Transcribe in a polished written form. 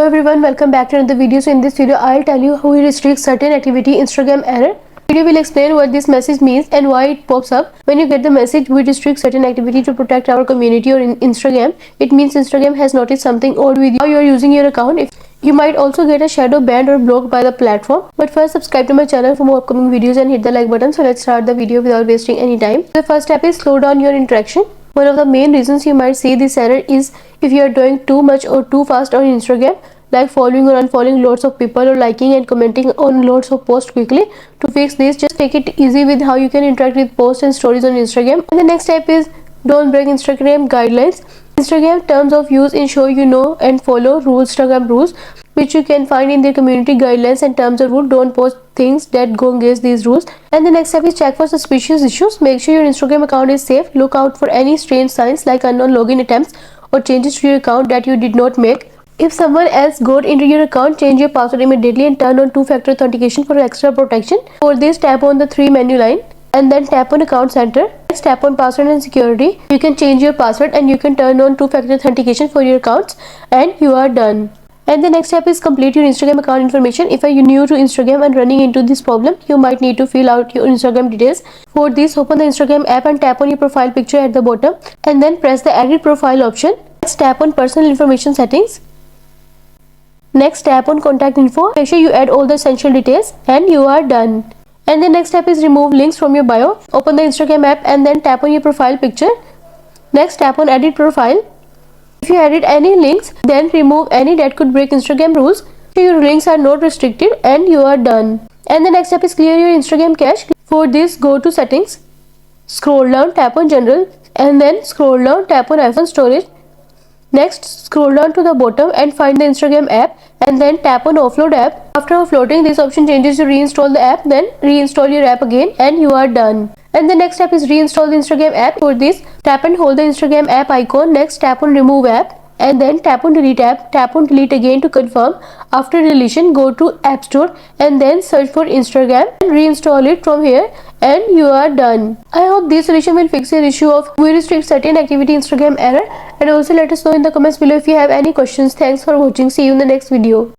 Hello everyone, welcome back to another video. So in this video I'll tell you how we restrict certain activity Instagram error. Video will explain what this message means and why it pops up. When you get the message we restrict certain activity to protect our community or in Instagram, it means Instagram has noticed something odd with you, how you are using your account. If you might also get a shadow banned or blocked by the platform. But first, subscribe to my channel for more upcoming videos and hit the like button. So let's start the video without wasting any time. The first step is slow down your interaction. One of the main reasons you might see this error is if you are doing too much or too fast on Instagram, like following or unfollowing lots of people or liking and commenting on lots of posts quickly. To fix this, just take it easy with how you can interact with posts and stories on Instagram. And the next step is don't break Instagram guidelines. Instagram terms of use ensure you know and follow Instagram rules, which you can find in their community guidelines and terms of rules. Don't post things that go against these rules. And the next step is check for suspicious issues. Make sure your Instagram account is safe. Look out for any strange signs like unknown login attempts or changes to your account that you did not make. If someone else got into your account, change your password immediately and turn on two-factor authentication for extra protection. For this, tap on the 3 menu line and then tap on account center. Next, tap on password and security. You can change your password and you can turn on two-factor authentication for your accounts, and you are done. And the next step is complete your Instagram account information. If you are new to Instagram and running into this problem, you might need to fill out your Instagram details. For this, open the Instagram app and tap on your profile picture at the bottom and then press the edit profile option. Next, tap on personal information settings. Next, tap on contact info. Make sure you add all the essential details and you are done. And the next step is remove links from your bio. Open the Instagram app and then tap on your profile picture. Next, tap on edit profile. If you edit any links, then remove any that could break Instagram rules. So your links are not restricted and you are done. And the next step is clear your Instagram cache. For this, go to settings, scroll down, tap on general, and then scroll down, tap on iPhone storage. Next, scroll down to the bottom and find the Instagram app and then tap on offload app. After offloading, this option changes to reinstall the app, then reinstall your app again and you are done. And the next step is reinstall the Instagram app. For this, tap and hold the Instagram app icon. Next, tap on remove app and then tap on delete app. Tap on delete again to confirm. After deletion, go to App Store and then search for Instagram and reinstall it from here and you are done. I hope this solution will fix your issue of we restrict certain activity Instagram error, and also let us know in the comments below if you have any questions. Thanks for watching. See you in the next video.